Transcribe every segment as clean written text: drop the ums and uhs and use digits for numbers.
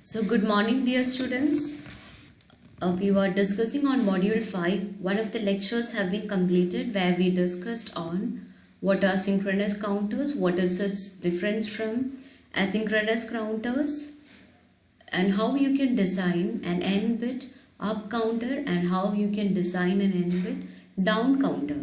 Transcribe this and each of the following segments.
So good morning dear students. We were discussing on module 5. One of the lectures have been completed where we discussed on what are synchronous counters, what is its difference from asynchronous counters, and how you can design an n bit up counter and how you can design an n bit down counter.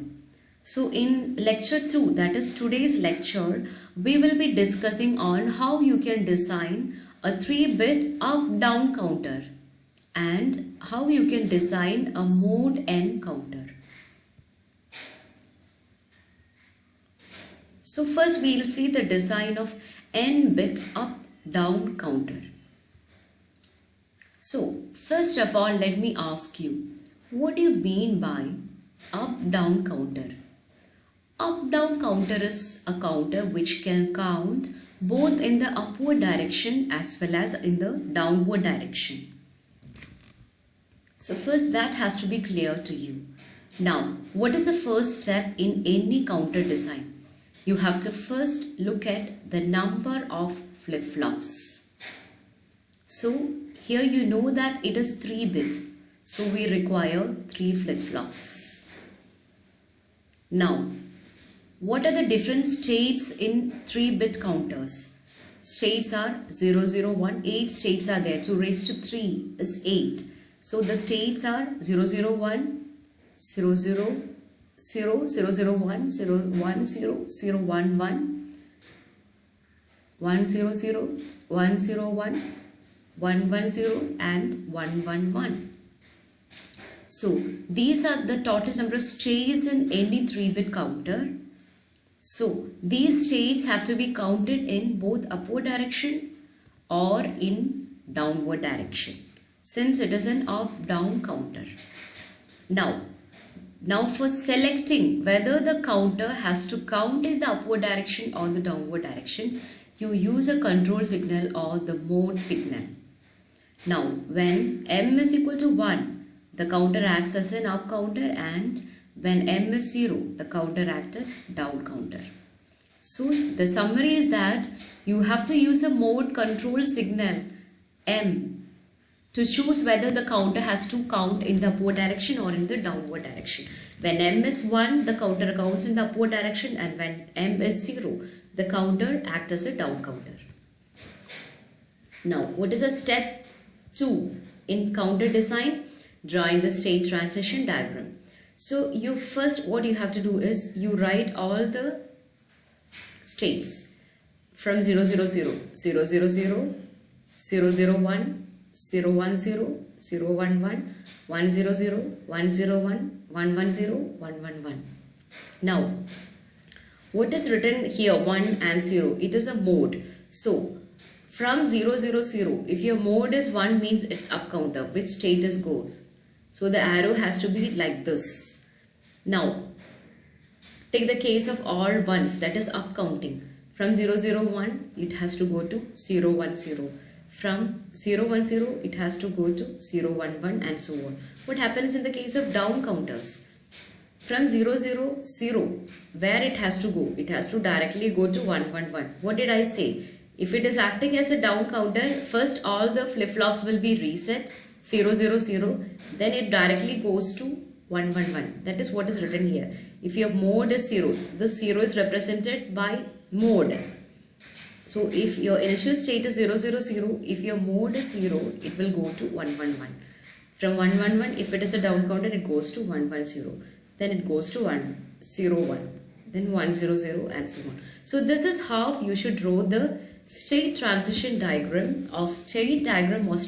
So in lecture 2, that is today's lecture, we will be discussing on how you can design a 3-bit up-down counter and how you can design a mode n counter. So first we will see the design of n-bit up-down counter. So first of all, let me ask you, what do you mean by up-down counter? Up-down counter is a counter which can count both in the upward direction as well as in the downward direction. So first that has to be clear to you. Now, what is the first step in any counter design? You have to first look at the number of flip-flops. So here you know that it is 3-bit. So we require 3 flip-flops. Now, what are the different states in 3-bit counters? States are 0, 0, 1. 8 states are there. 2 raised to 3 is 8. So the states are 0, 0, 1, 0, 0, 0, 0, 0, 1, 0, 1, 0, 0, 1, 1, 1, 0, 0, 1, 0, 1, 1, 1, 0 and 1, 1, 1. So these are the total number of states in any 3-bit counter. So these states have to be counted in both upward direction or in downward direction, since it is an up-down counter. Now for selecting whether the counter has to count in the upward direction or the downward direction, you use a control signal or the mode signal. Now when m is equal to 1, the counter acts as an up counter, and when m is 0, the counter acts as down counter. So the summary is that you have to use a mode control signal m to choose whether the counter has to count in the upward direction or in the downward direction. When m is 1, the counter counts in the upward direction, and when m is 0, the counter acts as a down counter. Now, what is a step 2 in counter design? Drawing the state transition diagram. So you first, what you have to do is you write all the states from 0, 0, 0, 0, 0, 0, 0, 0, 1, 0, 1, 0, 0, 1, 1, 1, 0, 0, 1, 0, 1, 1, 1, 0, 1, 1, 1. Now, what is written here, 1 and 0? It is a mode. So, from 0, 0, 0, if your mode is 1, means it's up counter. Which status goes? So, the arrow has to be like this. Now, take the case of all ones, that is up counting. From 0, 0, 1, it has to go to 0, 1, 0. From 0, 1, 0, it has to go to 0, 1, 1 and so on. What happens in the case of down counters? From 0, 0, 0, where it has to go? It has to directly go to 1, 1, 1. What did I say? If it is acting as a down counter, first all the flip-flops will be reset, 0, 0, 0. Then it directly goes to 1, 1, 1. That is what is written here. If your mode is 0, this 0 is represented by mode. So if your initial state is 0, 0, 0, if your mode is 0, it will go to 1, 1, 1. From 1, 1, 1, if it is a down counter, it goes to 1, 1, 0. Then it goes to 1, 0, 1. Then 1, 0, 0 and so on. So this is how you should draw the state transition diagram or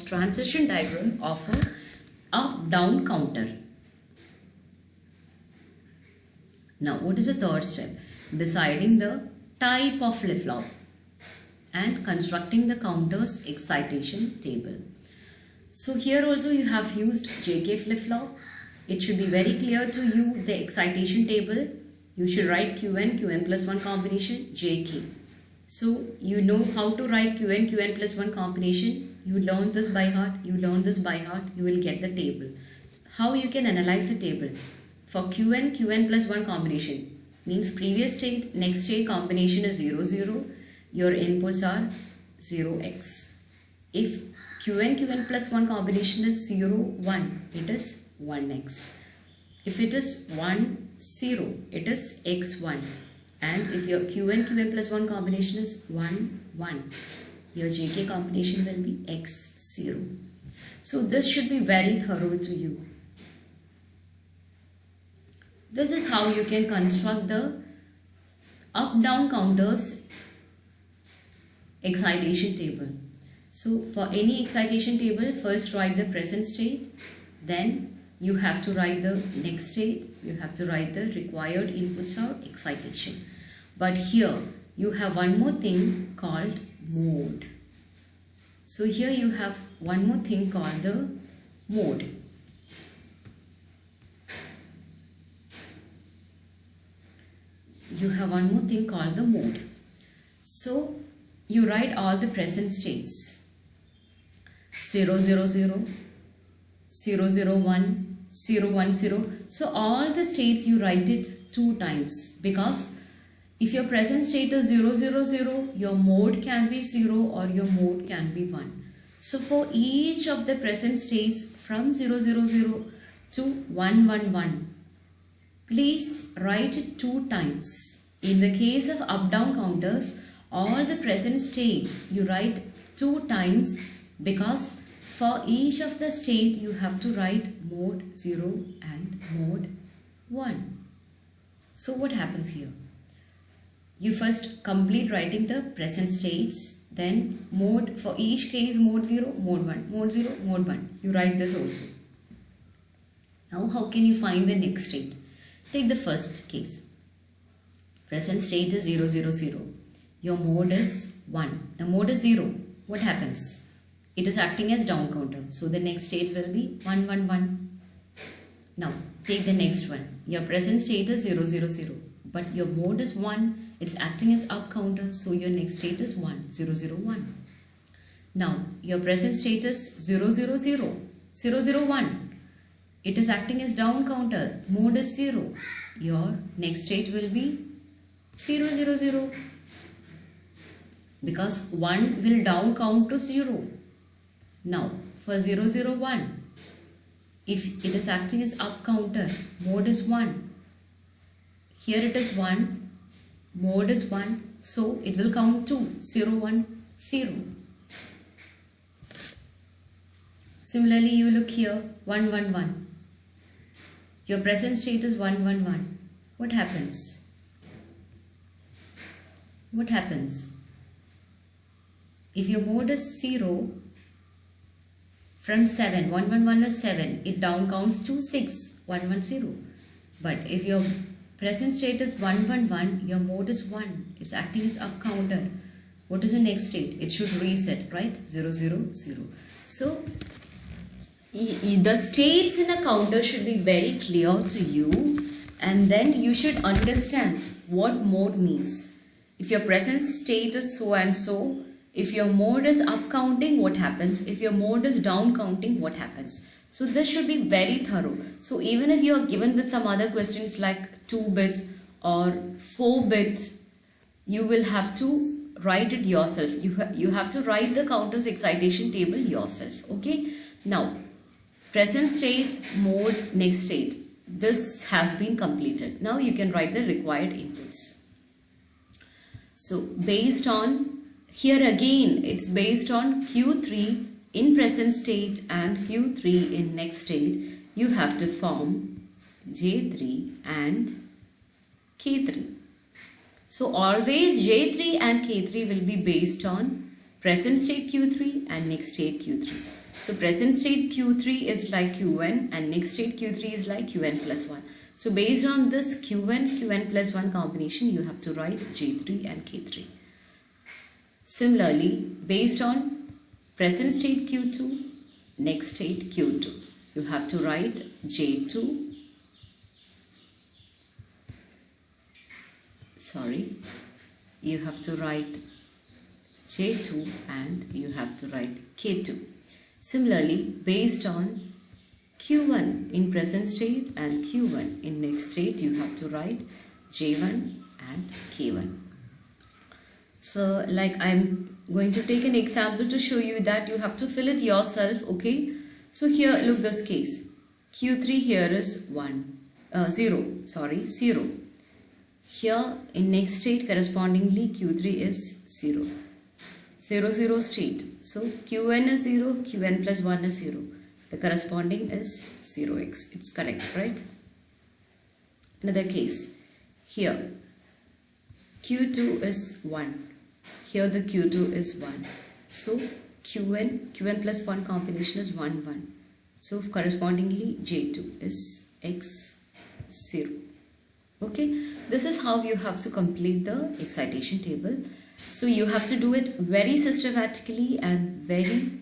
transition diagram of a up-down counter. Now, what is the third step? Deciding the type of flip-flop and constructing the counter's excitation table. So here also you have used JK flip-flop. It should be very clear to you the excitation table. You should write Qn plus 1 combination JK. So you know how to write Qn plus 1 combination. You learn this by heart. You will get the table. How you can analyze the table? For Qn plus 1 combination means previous state, next state combination is 0, 0. Your inputs are 0x. If Qn plus 1 combination is 0, 1, it is 1x. If it is 1, 0, it is x1. And if your Qn plus 1 combination is 1, 1, your JK combination will be x0. So this should be very thorough to you. This is how you can construct the up-down counters excitation table. So for any excitation table, first write the present state, then you have to write the next state, you have to write the required inputs or excitation. But here you have one more thing called mode. So here you have one more thing called the mode. You have one more thing called the mode. So you write all the present states. 0, 0, 0, 0, 0, 1, 0, 1, 0. So all the states you write it 2 times, because if your present state is 0, 0, 0, your mode can be 0 or your mode can be 1. So for each of the present states from 0, 0, 0 to 1, 1, 1, please write it 2 times. In the case of up-down counters, all the present states you write 2 times, because for each of the state you have to write mode 0 and mode 1. So what happens here? You first complete writing the present states, then mode, for each case mode 0, mode 1, mode 0, mode 1. You write this also. Now how can you find the next state? Take the first case. Present state is 0, 0, 0. Your mode is 1. The mode is 0. What happens? It is acting as down counter. So the next state will be 1, 1, 1. Now take the next one. Your present state is 0, 0, 0. But your mode is 1. It's acting as up counter. So your next state is 1, 0, 0, 1. Now your present state is 0, 0, 0, 0, 0, 1. It is acting as down counter. Mode is 0. Your next state will be 0, 0, 0. Because 1 will down count to 0. Now for 0, 0, 1, if it is acting as up counter, mode is 1. Here it is 1, mode is 1, so it will count 2, 0, 1, 0. Similarly, you look here, 1, 1, 1. Your present state is 1, 1, 1. What happens? What happens? If your mode is 0, from 7, 1, 1, 1 is 7, it down counts to 6, 1, 1, 0. But if your present state is 1, 1, 1, your mode is 1. It's acting as up counter. What is the next state? It should reset, right? 0, 0, 0. So, the states in a counter should be very clear to you, and then you should understand what mode means. If your present state is so and so, if your mode is up counting, what happens? If your mode is down counting, what happens? So this should be very thorough. So even if you are given with some other questions like 2-bit or 4-bit, you will have to write it yourself. You have to write the counters excitation table yourself. Okay. Now, present state, mode, next state. This has been completed. Now you can write the required inputs. So based on, here again, it's based on Q3 in present state and Q3 in next state. You have to form J3 and K3. So always J3 and K3 will be based on present state Q3 and next state Q3. So present state Q3 is like Qn and next state Q3 is like Qn plus 1. So based on this Qn plus 1 combination, you have to write J3 and K3. Similarly, based on present state Q2, next state Q2, you have to write J2, you have to write J2 and you have to write K2. Similarly, based on Q1 in present state and Q1 in next state, you have to write J1 and K1. So like I'm going to take an example to show you that you have to fill it yourself, okay? So here look this case. Q3 here is 0. Here in next state correspondingly Q3 is 0. 0 state. So Qn is 0, Qn plus 1 is 0. The corresponding is 0x. It's correct, right? Another case. Here Q2 is 1. Here the Q2 is 1. So Qn plus 1 combination is 1, 1. So correspondingly J2 is x0. Okay, this is how you have to complete the excitation table. So you have to do it very systematically and very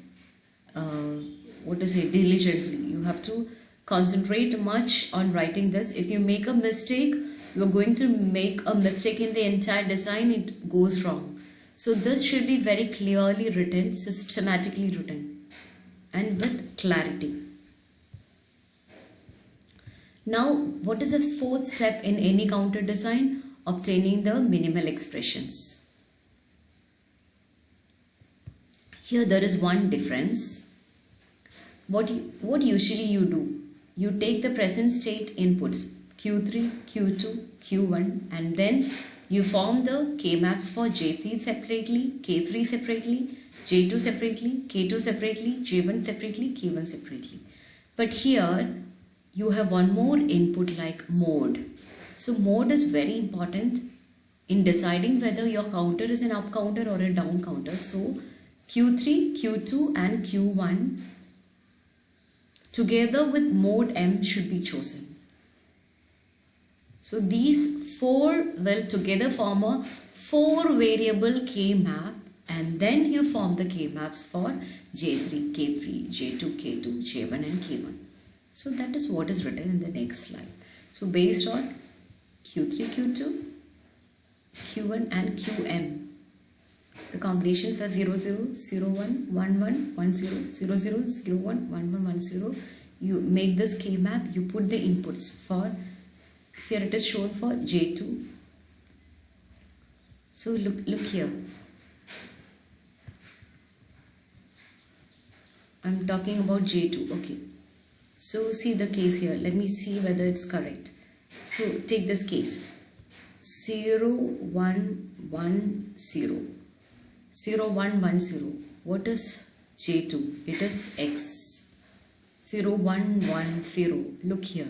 diligently. You have to concentrate much on writing this. If you make a mistake, you are going to make a mistake in the entire design. It goes wrong. So this should be very clearly written, systematically written, and with clarity. Now, what is the fourth step in any counter design? Obtaining the minimal expressions. Here there is one difference. What usually you do? You take the present state inputs Q3, Q2, Q1, and then you form the K-maps for J3 separately, K3 separately, J2 separately, K2 separately, J1 separately, K1 separately. But here you have one more input like mode. So mode is very important in deciding whether your counter is an up counter or a down counter. So Q3, Q2 and Q1 together with mode M should be chosen. So these four will together form a 4 variable K map, and then you form the K maps for J3, K3, J2, K2, J1 and K1. So that is what is written in the next slide. So based on Q3, Q2, Q1 and Qm, the combinations are 0, 0, 0, 1, 1, 1, 1, 0, 0, 0, 0, 1, 1, 1, 1, 0. You make this K map, you put the inputs for, here it is shown for J2. So look here. I'm talking about J2, okay. So see the case here. Let me see whether it's correct. So take this case. 0, 1, 1, 0. 0, 1, 1, 0. What is J2? It is X. 0, 1, 1, 0. Look here.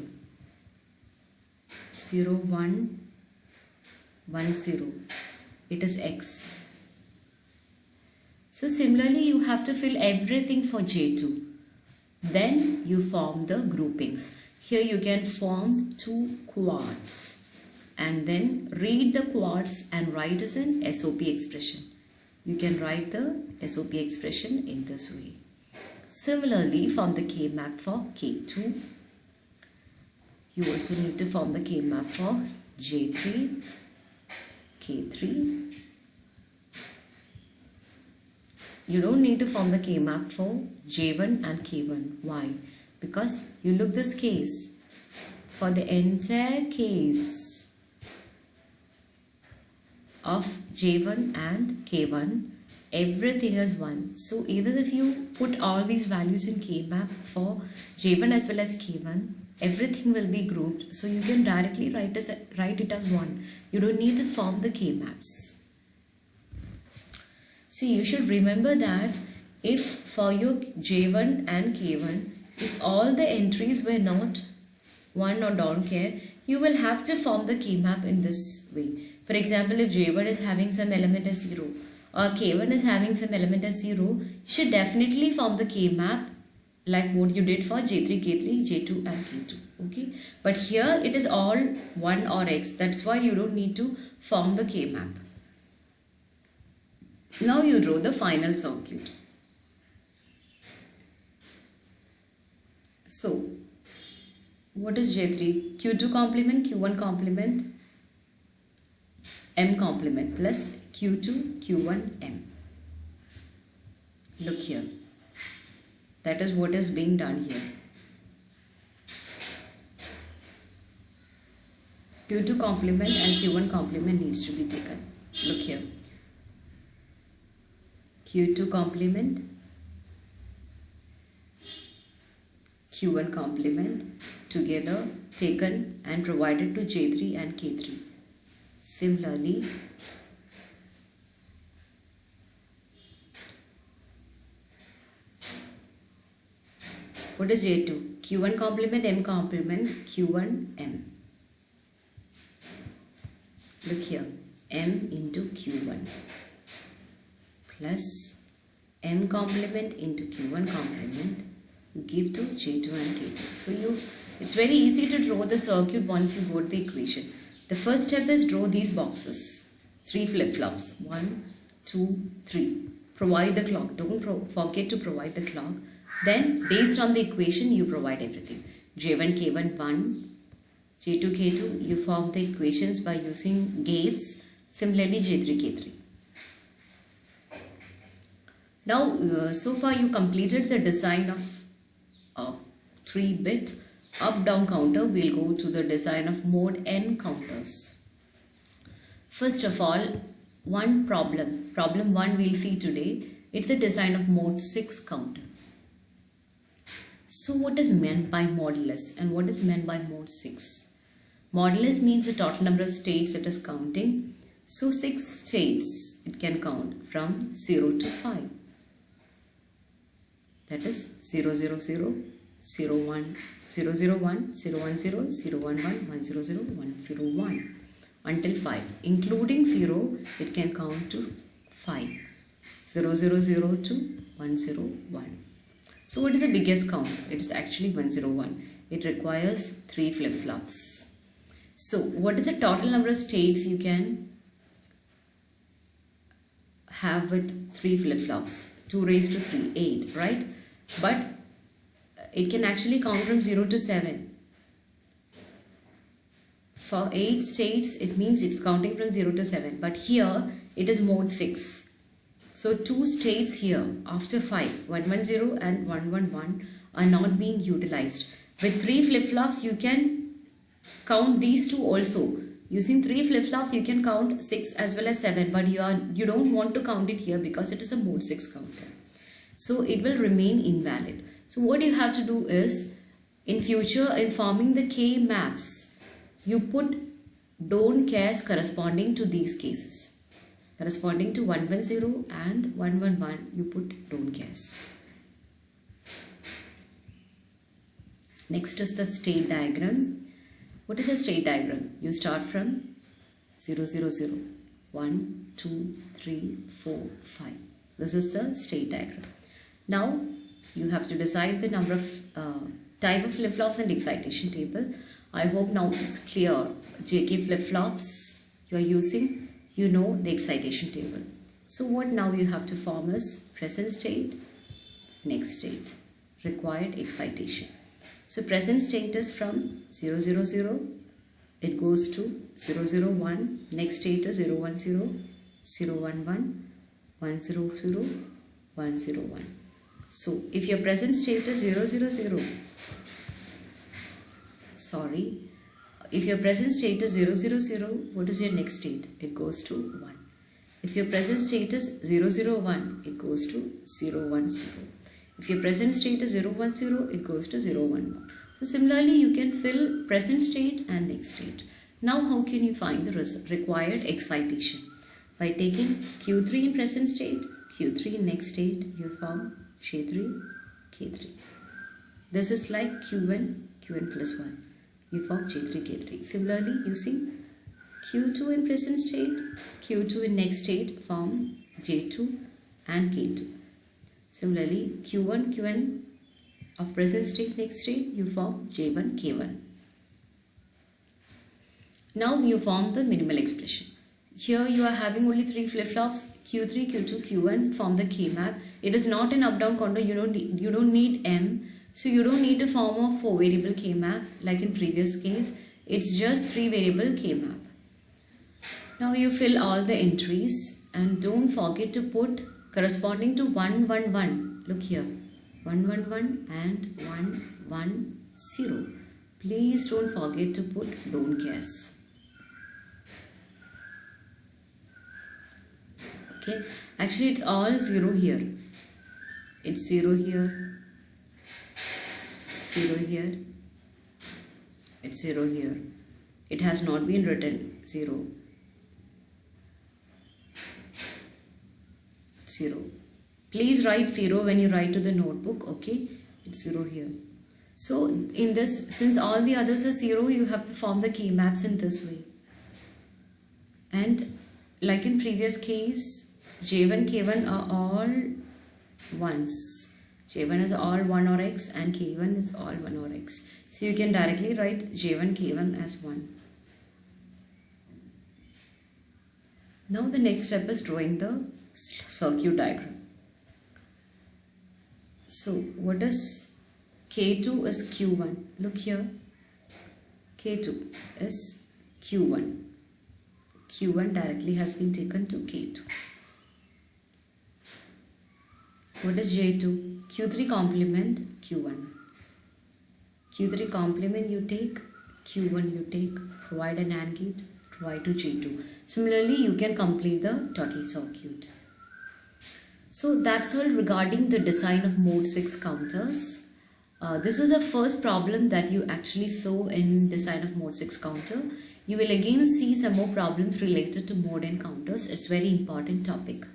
0, 1, 1, 0. It is X. So similarly, you have to fill everything for J2. Then you form the groupings. Here you can form 2 quads and then read the quads and write as an SOP expression. You can write the SOP expression in this way. Similarly, form the K map for K2. You also need to form the K map for J3, K3. You don't need to form the K map for J1 and K1. Why? Because you look this case. For the entire case of J1 and K1, everything is 1. So even if you put all these values in K map for J1 as well as K1, everything will be grouped. So you can directly write it as 1. You don't need to form the K maps. See, you should remember that if for your J1 and K1, if all the entries were not 1 or don't care, you will have to form the K map in this way. For example, if J1 is having some element as 0 or K1 is having some element as 0, you should definitely form the K map like what you did for J3, K3, J2 and K2. Okay, but here it is all 1 or X. That's why you don't need to form the K map. Now you draw the final circuit. So, what is J3? Q2 complement, Q1 complement, M complement plus Q2, Q1, M. Look here. That is what is being done here. Q2 complement and Q1 complement needs to be taken. Look here. Q2 complement, Q1 complement together taken and provided to J3 and K3. Similarly, what is J2? Q1 complement, M complement, Q1, M. Look here, M into Q1 plus M complement into Q1 complement give to J2 and K2. So it's very easy to draw the circuit once you got the equation. The first step is draw these boxes. 3 flip-flops. 1, 2, 3. Provide the clock. Don't forget to provide the clock. Then based on the equation you provide everything. J1, K1, 1. J2, K2. You form the equations by using gates. Similarly J3, K3. Now so far you completed the design of 3-bit up-down counter. We'll go to the design of mode N counters. First of all, problem 1 we'll see today. It's the design of mode 6 counter. So what is meant by modulus and what is meant by mode 6? Modulus means the total number of states it is counting. So 6 states it can count from 0 to 5. That is 0, 0, 0, 0, 1, 0, 0, 1, 0, 1, 0, 0, 1, 1, 1, 0, 0, 1, 0, 1 until 5. Including 0, it can count to 5. 0, 0, 0 to 1, 0, 1. So what is the biggest count? It is actually 1, 0, 1. It requires 3 flip-flops. So what is the total number of states you can have with 3 flip-flops? 2 raised to 3, 8, right? But it can actually count from 0 to 7. For 8 states, it means it's counting from 0 to 7. But here, it is mode 6. So 2 states here after 5, 110 and 111 are not being utilized. With 3 flip-flops, you can count these 2 also. Using 3 flip-flops, you can count 6 as well as 7. But you don't want to count it here because it is a mode 6 counter. So it will remain invalid. So what you have to do is, in future, in forming the K maps, you put don't cares corresponding to these cases. Corresponding to 110 and 111, you put don't cares. Next is the state diagram. What is a state diagram? You start from 0, 0, 0, 1, 2, 3, 4, 5. This is the state diagram. Now, you have to decide the number of type of flip-flops and excitation table. I hope now it's clear. JK flip-flops you are using, you know the excitation table. So what now you have to form is present state, next state, required excitation. So present state is from 0, 0, 0, it goes to 0, 0, 1, next state is 0, 1, 0, 0, 1, 1, 1, 0, 0, 1, 0, 1. So if your present state is 0, 0, 0, if your present state is 0, 0, 0, what is your next state? It goes to 1. If your present state is 0, 0, 1, it goes to 0, 1, 0. If your present state is 0, 1, 0, it goes to 0, 1, 1. So similarly, you can fill present state and next state. Now how can you find the required excitation? By taking Q3 in present state, Q3 in next state, you form J3, K3. This is like Q1 plus 1. You form J3, K3. Similarly, using Q2 in present state, Q2 in next state, form J2 and K2. Similarly, Q1, Qn of present state, next state, you form J1, K1. Now you form the minimal expression. Here you are having only 3 flip-flops, Q3, Q2, Q1, form the K map. It is not an up-down counter, you don't need M. So you don't need to form a 4-variable K map like in previous case. It's just 3-variable K map. Now you fill all the entries and don't forget to put corresponding to 111. Look here, 111 and 110. Please don't forget to put don't guess. Okay, actually it's all 0 here. It's 0 here, 0 here, it's 0 here. It has not been written 0. 0. Please write 0 when you write to the notebook, okay? It's 0 here. So in this, since all the others are 0, you have to form the K-maps in this way. And like in previous case, J1, K1 are all 1s. J1 is all 1 or x and K1 is all 1 or x. So you can directly write J1, K1 as 1. Now the next step is drawing the circuit diagram. So what is K2 is Q1. Look here. K2 is Q1. Q1 directly has been taken to K2. What is J2? Q3 complement Q1. Q3 complement you take, Q1 you take, provide an AND gate, provide to J2. Similarly, you can complete the total circuit. So that's all regarding the design of mode 6 counters. This is the first problem that you actually saw in design of mode 6 counter. You will again see some more problems related to mode n counters. It's very important topic.